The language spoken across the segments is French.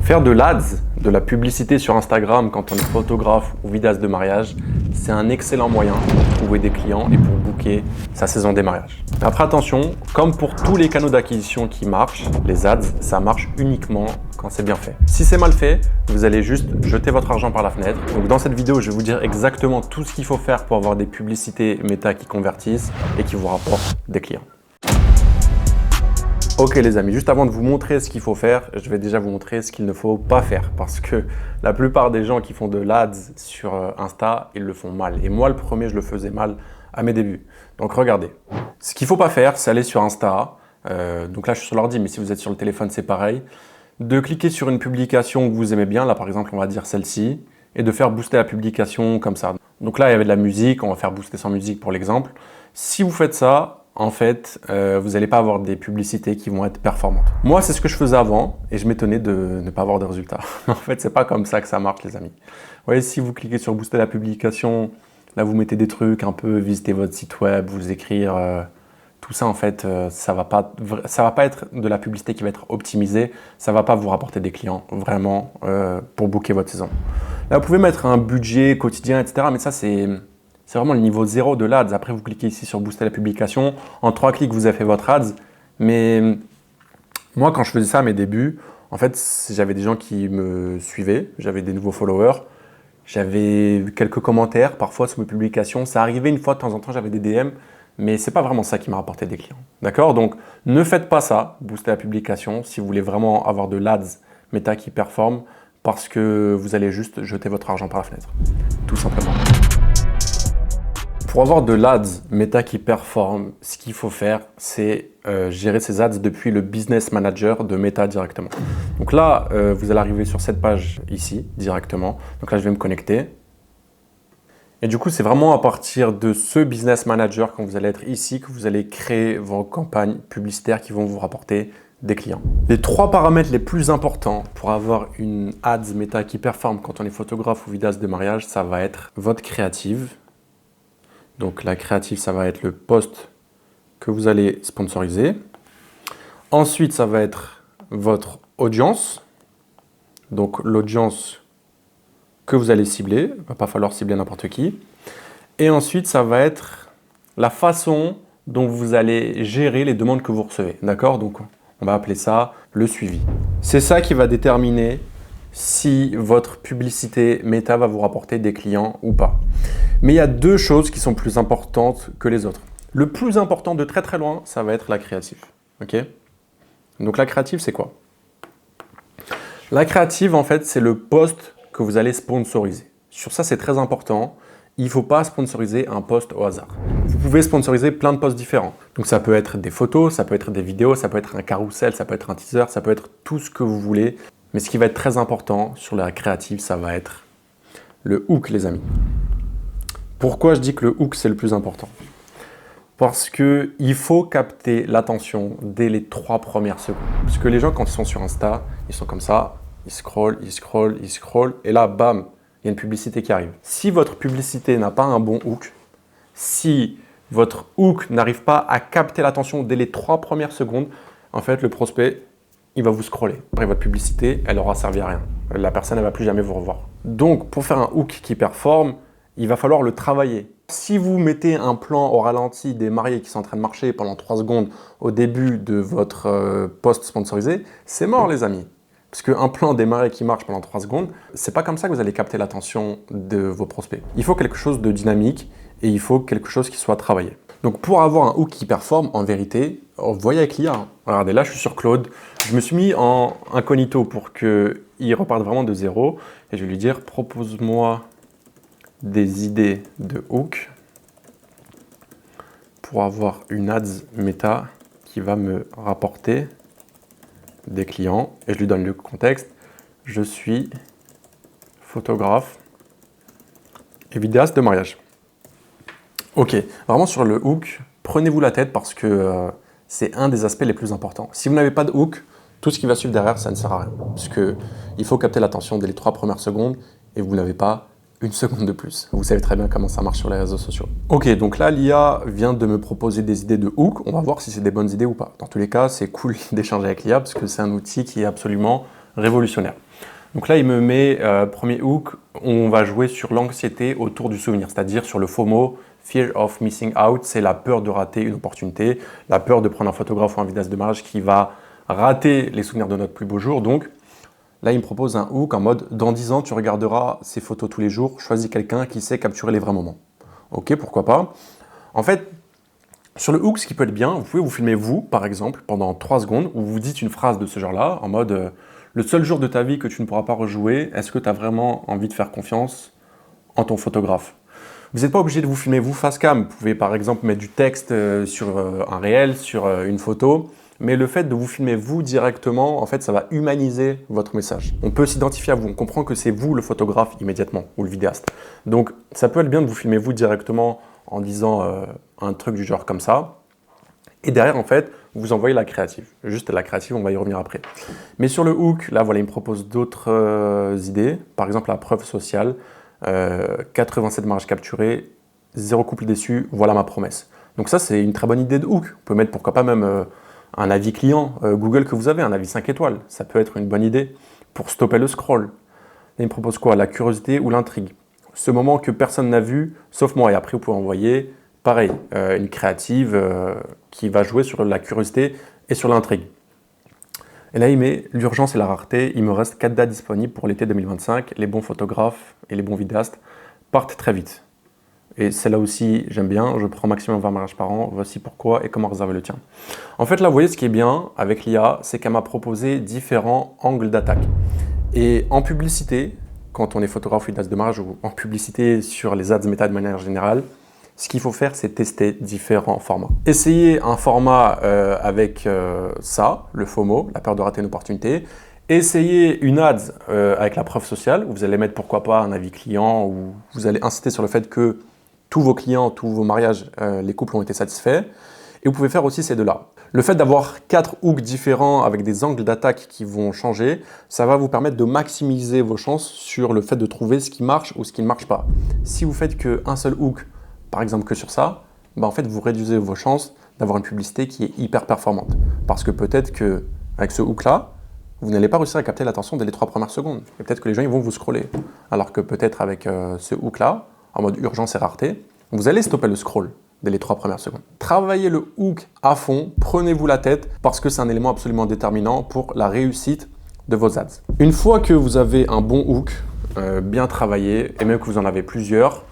Faire de l'ADS, de la publicité sur Instagram quand on est photographe ou vidéaste de mariage, c'est un excellent moyen pour trouver des clients et pour booker sa saison des mariages. Après attention, comme pour tous les canaux d'acquisition qui marchent, les ads, ça marche uniquement quand c'est bien fait. Si c'est mal fait, vous allez juste jeter votre argent par la fenêtre. Donc dans cette vidéo, je vais vous dire exactement tout ce qu'il faut faire pour avoir des publicités méta qui convertissent et qui vous rapportent des clients. Ok les amis, juste avant de vous montrer ce qu'il faut faire, je vais déjà vous montrer ce qu'il ne faut pas faire parce que la plupart des gens qui font de l'ADS sur Insta, ils le font mal. Et moi, le premier, je le faisais mal à mes débuts. Donc regardez, ce qu'il ne faut pas faire, c'est aller sur Insta. Donc là, je suis sur l'ordi, mais si vous êtes sur le téléphone, c'est pareil. De cliquer sur une publication que vous aimez bien, là par exemple, on va dire celle-ci, et de faire booster la publication comme ça. Donc là, il y avait de la musique, on va faire booster sans musique pour l'exemple. Si vous faites ça, en fait, vous n'allez pas avoir des publicités qui vont être performantes. Moi, c'est ce que je faisais avant et je m'étonnais de ne pas avoir de résultats. En fait, c'est pas comme ça que ça marche, les amis. Vous voyez, si vous cliquez sur booster la publication, là, vous mettez des trucs un peu, visiter votre site web, vous écrire, tout ça, en fait, ça va pas être de la publicité qui va être optimisée. Ça va pas vous rapporter des clients, vraiment, pour booker votre saison. Là, vous pouvez mettre un budget quotidien, etc. Mais ça, c'est vraiment le niveau 0 de l'ADS. Après, vous cliquez ici sur booster la publication. En 3 clics, vous avez fait votre ADS. Mais moi, quand je faisais ça à mes débuts, en fait, j'avais des gens qui me suivaient. J'avais des nouveaux followers. J'avais quelques commentaires parfois sur mes publications. Ça arrivait une fois de temps en temps, j'avais des DM. Mais ce n'est pas vraiment ça qui m'a rapporté des clients. D'accord? Donc, ne faites pas ça, booster la publication, si vous voulez vraiment avoir de l'ADS méta qui performe, parce que vous allez juste jeter votre argent par la fenêtre. Tout simplement. Pour avoir de l'ADS méta qui performe, ce qu'il faut faire, c'est gérer ses ads depuis le Business Manager de Meta directement. Donc là, vous allez arriver sur cette page ici, directement. Donc là, je vais me connecter. Et du coup, c'est vraiment à partir de ce Business Manager, quand vous allez être ici, que vous allez créer vos campagnes publicitaires qui vont vous rapporter des clients. Les 3 paramètres les plus importants pour avoir une ads méta qui performe quand on est photographe ou vidéaste de mariage, ça va être votre créative. Donc la créative, ça va être le post que vous allez sponsoriser. Ensuite, ça va être votre audience. Donc l'audience que vous allez cibler. Il ne va pas falloir cibler n'importe qui. Et ensuite, ça va être la façon dont vous allez gérer les demandes que vous recevez. D'accord? Donc on va appeler ça le suivi. C'est ça qui va déterminer si votre publicité méta va vous rapporter des clients ou pas. Mais il y a 2 choses qui sont plus importantes que les autres. Le plus important de très très loin, ça va être la créative. Ok? Donc la créative, c'est quoi? La créative, en fait, c'est le post que vous allez sponsoriser. Sur ça, c'est très important. Il ne faut pas sponsoriser un post au hasard. Vous pouvez sponsoriser plein de posts différents. Donc ça peut être des photos, ça peut être des vidéos, ça peut être un carrousel, ça peut être un teaser, ça peut être tout ce que vous voulez. Mais ce qui va être très important sur la créative, ça va être le hook, les amis. Pourquoi je dis que le hook, c'est le plus important? Parce qu'il faut capter l'attention dès les 3 premières secondes. Parce que les gens, quand ils sont sur Insta, ils sont comme ça, ils scrollent, ils scrollent, ils scrollent, et là, bam, il y a une publicité qui arrive. Si votre publicité n'a pas un bon hook, si votre hook n'arrive pas à capter l'attention dès les 3 premières secondes, en fait, le prospect, il va vous scroller. Après, votre publicité, elle n'aura servi à rien. La personne, elle ne va plus jamais vous revoir. Donc, pour faire un hook qui performe, il va falloir le travailler. Si vous mettez un plan au ralenti des mariés qui sont en train de marcher pendant 3 secondes au début de votre post sponsorisé, c'est mort, les amis. Parce qu'un plan des mariés qui marche pendant 3 secondes, c'est pas comme ça que vous allez capter l'attention de vos prospects. Il faut quelque chose de dynamique et il faut quelque chose qui soit travaillé. Donc pour avoir un hook qui performe, en vérité, vous voyez avec l'IA. Regardez, là je suis sur Claude. Je me suis mis en incognito pour qu'il reparte vraiment de 0. Et je vais lui dire, propose-moi des idées de hook pour avoir une ads méta qui va me rapporter des clients. Et je lui donne le contexte. Je suis photographe et vidéaste de mariage. Ok, vraiment sur le hook, prenez-vous la tête parce que c'est un des aspects les plus importants. Si vous n'avez pas de hook, tout ce qui va suivre derrière, ça ne sert à rien. Parce qu'il faut capter l'attention dès les 3 premières secondes et vous n'avez pas une seconde de plus. Vous savez très bien comment ça marche sur les réseaux sociaux. Ok, donc là, l'IA vient de me proposer des idées de hook. On va voir si c'est des bonnes idées ou pas. Dans tous les cas, c'est cool d'échanger avec l'IA parce que c'est un outil qui est absolument révolutionnaire. Donc là, il me met premier hook, on va jouer sur l'anxiété autour du souvenir, c'est-à-dire sur le FOMO, Fear of Missing Out, c'est la peur de rater une opportunité, la peur de prendre un photographe ou un vidéaste de mariage qui va rater les souvenirs de notre plus beau jour. Donc là, il me propose un hook en mode « Dans 10 ans, tu regarderas ces photos tous les jours, choisis quelqu'un qui sait capturer les vrais moments. » Ok, pourquoi pas. En fait, sur le hook, ce qui peut être bien, vous pouvez vous filmer vous, par exemple, pendant 3 secondes, où vous dites une phrase de ce genre-là, en mode le seul jour de ta vie que tu ne pourras pas rejouer, est-ce que tu as vraiment envie de faire confiance en ton photographe? Vous n'êtes pas obligé de vous filmer vous face cam. Vous pouvez par exemple mettre du texte sur un réel, sur une photo. Mais le fait de vous filmer vous directement, en fait, ça va humaniser votre message. On peut s'identifier à vous. On comprend que c'est vous le photographe immédiatement ou le vidéaste. Donc, ça peut être bien de vous filmer vous directement en disant un truc du genre comme ça. Et derrière, en fait, vous envoyez la créative. Juste la créative, on va y revenir après. Mais sur le hook, là, voilà, il me propose d'autres idées. Par exemple, la preuve sociale. 87 mariages capturés, 0 couple déçu, voilà ma promesse. Donc ça, c'est une très bonne idée de hook. On peut mettre pourquoi pas même un avis client Google que vous avez, un avis 5 étoiles. Ça peut être une bonne idée pour stopper le scroll. Là, il me propose quoi? La curiosité ou l'intrigue. Ce moment que personne n'a vu, sauf moi. Et après, vous pouvez envoyer, pareil, une créative qui va jouer sur la curiosité et sur l'intrigue. Et là, il met l'urgence et la rareté. Il me reste 4 dates disponibles pour l'été 2025. Les bons photographes et les bons vidéastes partent très vite. Et celle-là aussi, j'aime bien. Je prends maximum 20 mariages par an. Voici pourquoi et comment réserver le tien. En fait, là, vous voyez, ce qui est bien avec l'IA, c'est qu'elle m'a proposé différents angles d'attaque. Et en publicité, quand on est photographe ou vidéaste de mariage ou en publicité sur les ads méta de manière générale, ce qu'il faut faire, c'est tester différents formats. Essayez un format avec ça, le FOMO, la peur de rater une opportunité. Essayez une ads avec la preuve sociale, où vous allez mettre pourquoi pas un avis client, où vous allez inciter sur le fait que tous vos clients, tous vos mariages, les couples ont été satisfaits. Et vous pouvez faire aussi ces deux-là. Le fait d'avoir 4 hooks différents avec des angles d'attaque qui vont changer, ça va vous permettre de maximiser vos chances sur le fait de trouver ce qui marche ou ce qui ne marche pas. Si vous faites qu'un seul hook, par exemple que sur ça, en fait, vous réduisez vos chances d'avoir une publicité qui est hyper performante. Parce que peut-être qu'avec ce hook-là, vous n'allez pas réussir à capter l'attention dès les 3 premières secondes. Et peut-être que les gens ils vont vous scroller. Alors que peut-être avec ce hook-là, en mode urgence et rareté, vous allez stopper le scroll dès les 3 premières secondes. Travaillez le hook à fond, prenez-vous la tête parce que c'est un élément absolument déterminant pour la réussite de vos ads. Une fois que vous avez un bon hook, bien travaillé, et même que vous en avez plusieurs,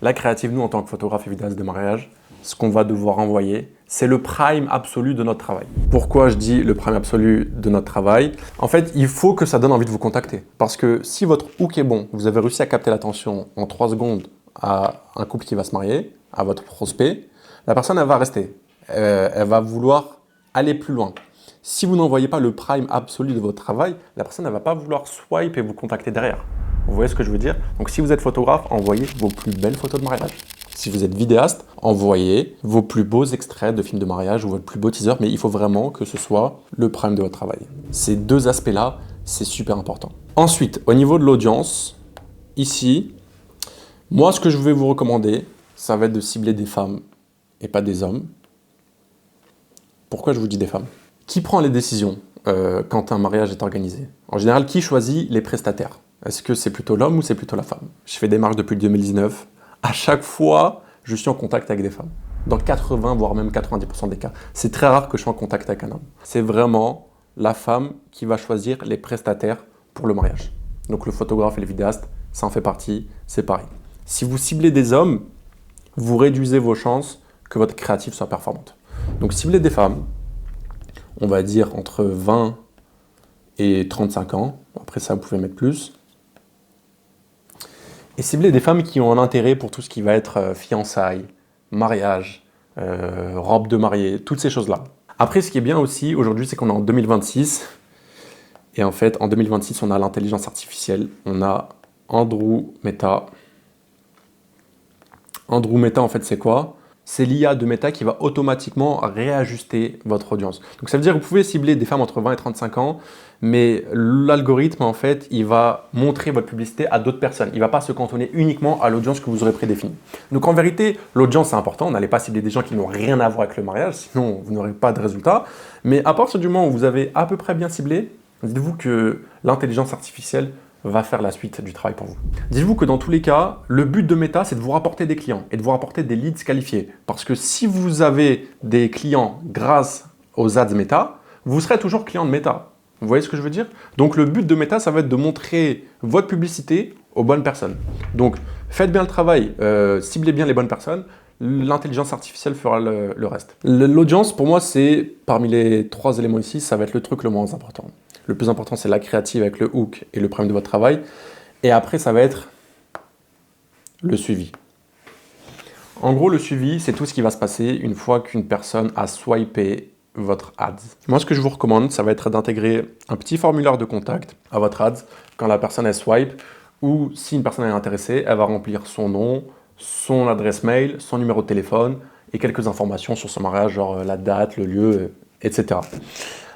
la créative, nous, en tant que photographe et vidéaste de mariage, ce qu'on va devoir envoyer, c'est le prime absolu de notre travail. Pourquoi je dis le prime absolu de notre travail? En fait, il faut que ça donne envie de vous contacter. Parce que si votre hook est bon, vous avez réussi à capter l'attention en 3 secondes à un couple qui va se marier, à votre prospect, la personne, elle va rester. Elle va vouloir aller plus loin. Si vous n'envoyez pas le prime absolu de votre travail, la personne ne va pas vouloir swipe et vous contacter derrière. Vous voyez ce que je veux dire? Donc si vous êtes photographe, envoyez vos plus belles photos de mariage. Si vous êtes vidéaste, envoyez vos plus beaux extraits de films de mariage ou votre plus beau teaser, mais il faut vraiment que ce soit le prime de votre travail. Ces deux aspects-là, c'est super important. Ensuite, au niveau de l'audience, ici, moi, ce que je vais vous recommander, ça va être de cibler des femmes et pas des hommes. Pourquoi je vous dis des femmes? Qui prend les décisions quand un mariage est organisé? En général, qui choisit les prestataires? Est-ce que c'est plutôt l'homme ou c'est plutôt la femme? Je fais des mariages depuis 2019. À chaque fois, je suis en contact avec des femmes. Dans 80, voire même 90% des cas. C'est très rare que je sois en contact avec un homme. C'est vraiment la femme qui va choisir les prestataires pour le mariage. Donc le photographe et les vidéastes, ça en fait partie, c'est pareil. Si vous ciblez des hommes, vous réduisez vos chances que votre créative soit performante. Donc ciblez des femmes, on va dire entre 20 et 35 ans. Après ça, vous pouvez mettre plus. Et cibler des femmes qui ont un intérêt pour tout ce qui va être fiançailles, mariage, robe de mariée, toutes ces choses-là. Après, ce qui est bien aussi aujourd'hui, c'est qu'on est en 2026. Et en fait, en 2026, on a l'intelligence artificielle. On a Andrew Meta. Andrew Meta, en fait, c'est quoi? C'est l'IA de Meta qui va automatiquement réajuster votre audience. Donc ça veut dire que vous pouvez cibler des femmes entre 20 et 35 ans, mais l'algorithme, en fait, il va montrer votre publicité à d'autres personnes. Il ne va pas se cantonner uniquement à l'audience que vous aurez prédéfinie. Donc en vérité, l'audience, c'est important. On n'allait pas cibler des gens qui n'ont rien à voir avec le mariage, sinon vous n'aurez pas de résultat. Mais à partir du moment où vous avez à peu près bien ciblé, Dites-vous que l'intelligence artificielle va faire la suite du travail pour vous. Dites-vous que dans tous les cas, le but de Meta, c'est de vous rapporter des clients et de vous rapporter des leads qualifiés. Parce que si vous avez des clients grâce aux ads Meta, vous serez toujours client de Meta. Vous voyez ce que je veux dire? Donc le but de Meta, ça va être de montrer votre publicité aux bonnes personnes. Donc faites bien le travail, ciblez bien les bonnes personnes, l'intelligence artificielle fera le reste. L'audience, pour moi, c'est parmi les 3 éléments ici, ça va être le truc le moins important. Le plus important, c'est la créative avec le hook et le problème de votre travail. Et après, ça va être le suivi. En gros, le suivi, c'est tout ce qui va se passer une fois qu'une personne a swipé votre ads. Moi, ce que je vous recommande, ça va être d'intégrer un petit formulaire de contact à votre ads quand la personne est swipe, ou si une personne est intéressée, elle va remplir son nom, son adresse mail, son numéro de téléphone et quelques informations sur son mariage, genre la date, le lieu, etc.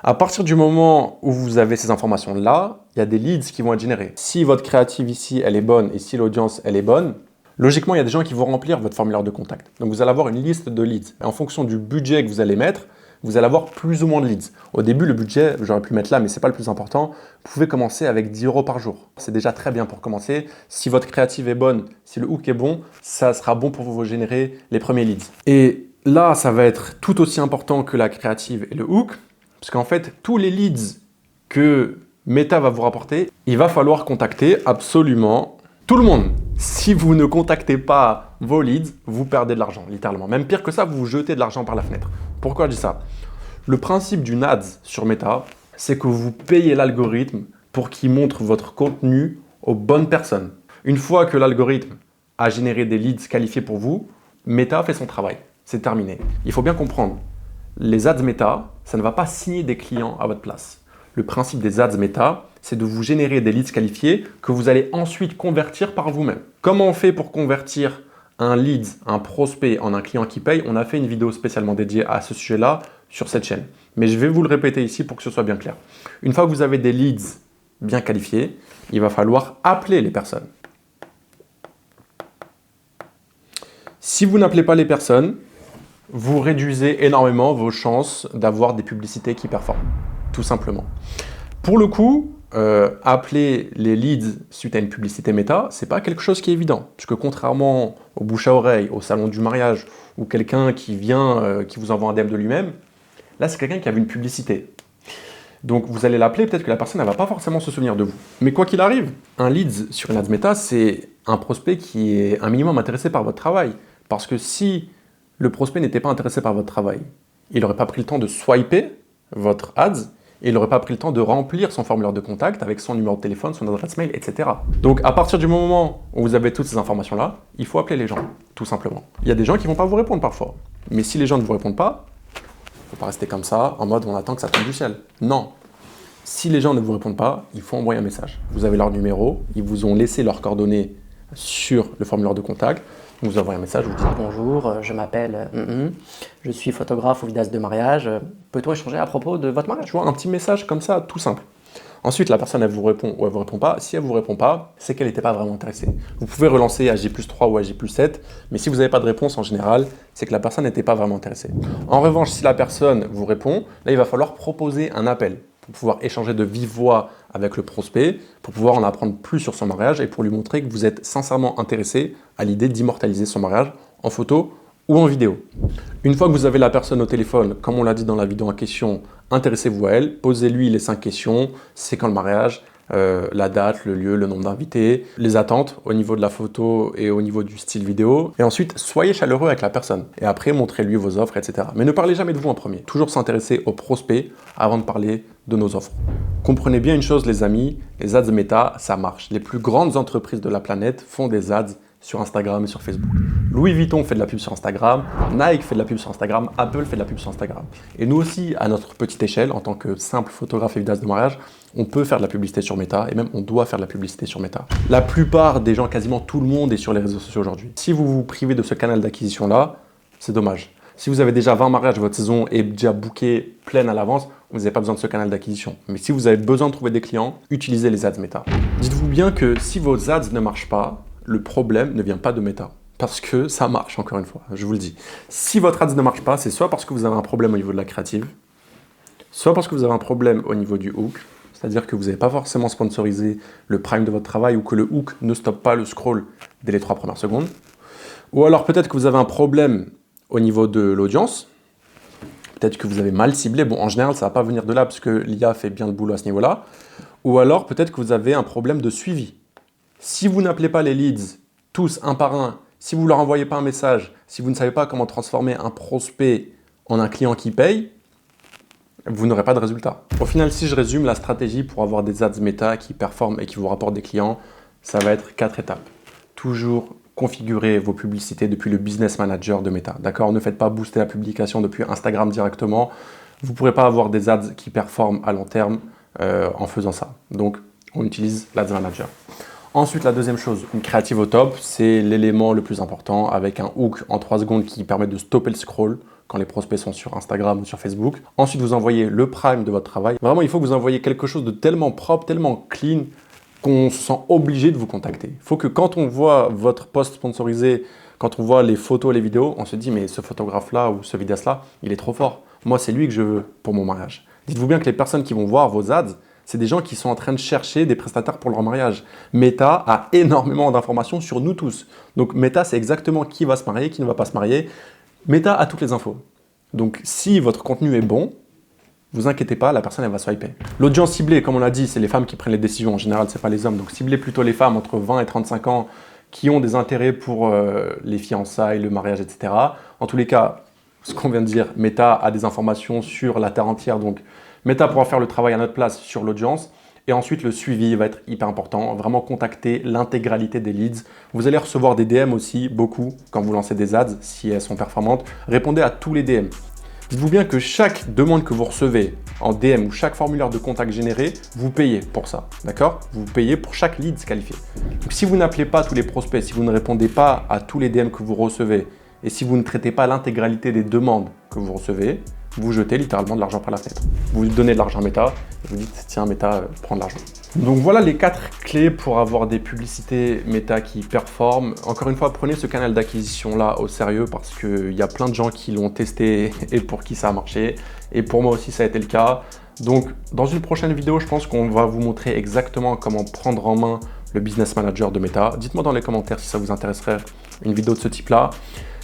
À partir du moment où vous avez ces informations-là, il y a des leads qui vont être générés. Si votre créative ici, elle est bonne et si l'audience, elle est bonne, logiquement, il y a des gens qui vont remplir votre formulaire de contact. Donc, vous allez avoir une liste de leads. Et en fonction du budget que vous allez mettre, vous allez avoir plus ou moins de leads. Au début, le budget, j'aurais pu le mettre là, mais ce n'est pas le plus important. Vous pouvez commencer avec 10 € par jour. C'est déjà très bien pour commencer. Si votre créative est bonne, si le hook est bon, ça sera bon pour vous générer les premiers leads. Et là, ça va être tout aussi important que la créative et le hook, parce qu'en fait, tous les leads que Meta va vous rapporter, il va falloir contacter absolument tout le monde. Si vous ne contactez pas vos leads, vous perdez de l'argent, littéralement. Même pire que ça, vous jetez de l'argent par la fenêtre. Pourquoi je dis ça? Le principe d'une ads sur Meta, c'est que vous payez l'algorithme pour qu'il montre votre contenu aux bonnes personnes. Une fois que l'algorithme a généré des leads qualifiés pour vous, Meta fait son travail. C'est terminé. Il faut bien comprendre, les ads Meta, ça ne va pas signer des clients à votre place. Le principe des ads Meta, c'est de vous générer des leads qualifiés que vous allez ensuite convertir par vous-même. Comment on fait pour convertir un lead, un prospect en un client qui paye? On a fait une vidéo spécialement dédiée à ce sujet-là sur cette chaîne. Mais je vais vous le répéter ici pour que ce soit bien clair. Une fois que vous avez des leads bien qualifiés, il va falloir appeler les personnes. Si vous n'appelez pas les personnes, vous réduisez énormément vos chances d'avoir des publicités qui performent, tout simplement. Pour le coup, appeler les leads suite à une publicité Meta, c'est pas quelque chose qui est évident, puisque contrairement au bouche à oreille, au salon du mariage, ou quelqu'un qui vient, qui vous envoie un DM de lui-même, là c'est quelqu'un qui a vu une publicité. Donc vous allez l'appeler, peut-être que la personne ne va pas forcément se souvenir de vous. Mais quoi qu'il arrive, un lead sur une ads Meta, c'est un prospect qui est un minimum intéressé par votre travail. Parce que si le prospect n'était pas intéressé par votre travail, il n'aurait pas pris le temps de swiper votre ads, et il n'aurait pas pris le temps de remplir son formulaire de contact avec son numéro de téléphone, son adresse mail, etc. Donc à partir du moment où vous avez toutes ces informations-là, il faut appeler les gens, tout simplement. Il y a des gens qui ne vont pas vous répondre parfois. Mais si les gens ne vous répondent pas, il ne faut pas rester comme ça, en mode on attend que ça tombe du ciel. Non. Si les gens ne vous répondent pas, il faut envoyer un message. Vous avez leur numéro, ils vous ont laissé leurs coordonnées sur le formulaire de contact. Vous envoyez un message, vous dites bonjour, je m'appelle, je suis photographe ou vidéaste de mariage, peut-on échanger à propos de votre mariage? Tu vois, un petit message comme ça, tout simple. Ensuite, la personne, elle vous répond ou elle vous répond pas. Si elle vous répond pas, c'est qu'elle n'était pas vraiment intéressée. vous pouvez relancer à J+3 ou à J+7, mais si vous n'avez pas de réponse en général, c'est que la personne n'était pas vraiment intéressée. En revanche, si la personne vous répond, là, il va falloir proposer un appel pour pouvoir échanger de vive voix avec le prospect, pour pouvoir en apprendre plus sur son mariage et pour lui montrer que vous êtes sincèrement intéressé à l'idée d'immortaliser son mariage en photo ou en vidéo. Une fois que vous avez la personne au téléphone, comme on l'a dit dans la vidéo en question, intéressez-vous à elle, posez-lui les 5 questions, c'est quand le mariage, la date, le lieu, le nombre d'invités, les attentes au niveau de la photo et au niveau du style vidéo. Et ensuite, soyez chaleureux avec la personne. Et après, montrez-lui vos offres, etc. Mais ne parlez jamais de vous en premier. Toujours s'intéresser aux prospects avant de parler de nos offres. Comprenez bien une chose, les amis, les ads Meta, ça marche. Les plus grandes entreprises de la planète font des ads sur Instagram et sur Facebook. Louis Vuitton fait de la pub sur Instagram, Nike fait de la pub sur Instagram, Apple fait de la pub sur Instagram. Et nous aussi, à notre petite échelle, en tant que simple photographe et vidéaste de mariage, on peut faire de la publicité sur Meta et même on doit faire de la publicité sur Meta. La plupart des gens, quasiment tout le monde est sur les réseaux sociaux aujourd'hui. Si vous vous privez de ce canal d'acquisition-là, c'est dommage. Si vous avez déjà 20 mariages, votre saison est déjà bookée pleine à l'avance, vous n'avez pas besoin de ce canal d'acquisition. Mais si vous avez besoin de trouver des clients, utilisez les ads Meta. Dites-vous bien que si vos ads ne marchent pas, le problème ne vient pas de Meta. Parce que ça marche, encore une fois, je vous le dis. Si votre ads ne marche pas, c'est soit parce que vous avez un problème au niveau de la créative, soit parce que vous avez un problème au niveau du hook, c'est-à-dire que vous n'avez pas forcément sponsorisé le prime de votre travail ou que le hook ne stoppe pas le scroll dès les 3 premières secondes. Ou alors peut-être que vous avez un problème au niveau de l'audience. Peut-être que vous avez mal ciblé. Bon, en général, ça ne va pas venir de là parce que l'IA fait bien le boulot à ce niveau-là. Ou alors peut-être que vous avez un problème de suivi. Si vous n'appelez pas les leads tous un par un, si vous ne leur envoyez pas un message, si vous ne savez pas comment transformer un prospect en un client qui paye, vous n'aurez pas de résultat. Au final, si je résume la stratégie pour avoir des ads méta qui performent et qui vous rapportent des clients, ça va être 4 étapes. Toujours configurer vos publicités depuis le Business Manager de Meta. D'accord? Ne faites pas booster la publication depuis Instagram directement. Vous ne pourrez pas avoir des ads qui performent à long terme en faisant ça. Donc, on utilise l'Ads Manager. Ensuite, la deuxième chose, une créative au top, c'est l'élément le plus important avec un hook en 3 secondes qui permet de stopper le scroll quand les prospects sont sur Instagram ou sur Facebook. Ensuite, vous envoyez le prime de votre travail. Vraiment, il faut que vous envoyiez quelque chose de tellement propre, tellement clean qu'on se sent obligé de vous contacter. Il faut que quand on voit votre post sponsorisé, quand on voit les photos, les vidéos, on se dit mais ce photographe-là ou ce vidéaste-là, il est trop fort. Moi, c'est lui que je veux pour mon mariage. Dites-vous bien que les personnes qui vont voir vos ads, c'est des gens qui sont en train de chercher des prestataires pour leur mariage. Meta a énormément d'informations sur nous tous. Donc Meta, c'est exactement qui va se marier, qui ne va pas se marier. Meta a toutes les infos. Donc si votre contenu est bon, vous inquiétez pas, la personne elle va swiper. L'audience ciblée, comme on l'a dit, c'est les femmes qui prennent les décisions. En général, c'est pas les hommes. Donc ciblez plutôt les femmes entre 20 et 35 ans qui ont des intérêts pour les fiançailles, le mariage, etc. En tous les cas, ce qu'on vient de dire, Meta a des informations sur la terre entière. Donc Meta pourra faire le travail à notre place sur l'audience. Et ensuite, le suivi va être hyper important. Vraiment contacter l'intégralité des leads. Vous allez recevoir des DM aussi, beaucoup, quand vous lancez des ads, si elles sont performantes. Répondez à tous les DM. Dites-vous bien que chaque demande que vous recevez en DM ou chaque formulaire de contact généré, vous payez pour ça, d'accord? Vous payez pour chaque lead qualifié. Donc si vous n'appelez pas tous les prospects, si vous ne répondez pas à tous les DM que vous recevez et si vous ne traitez pas l'intégralité des demandes que vous recevez, vous jetez littéralement de l'argent par la fenêtre. Vous donnez de l'argent à Meta et vous dites tiens Meta, prends de l'argent. Donc voilà les 4 clés pour avoir des publicités Meta qui performent. Encore une fois, prenez ce canal d'acquisition là au sérieux parce qu'il y a plein de gens qui l'ont testé et pour qui ça a marché. Et pour moi aussi ça a été le cas. Donc dans une prochaine vidéo, je pense qu'on va vous montrer exactement comment prendre en main le Business Manager de Meta. Dites-moi dans les commentaires si ça vous intéresserait une vidéo de ce type là.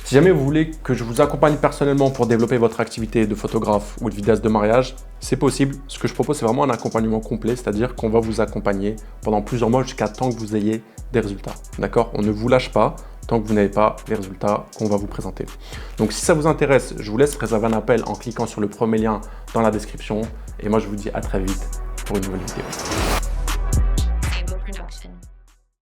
Si jamais vous voulez que je vous accompagne personnellement pour développer votre activité de photographe ou de vidéaste de mariage, c'est possible. Ce que je propose, c'est vraiment un accompagnement complet, c'est-à-dire qu'on va vous accompagner pendant plusieurs mois jusqu'à temps que vous ayez des résultats. D'accord? On ne vous lâche pas tant que vous n'avez pas les résultats qu'on va vous présenter. Donc si ça vous intéresse, je vous laisse réserver un appel en cliquant sur le premier lien dans la description. Et moi, je vous dis à très vite pour une nouvelle vidéo.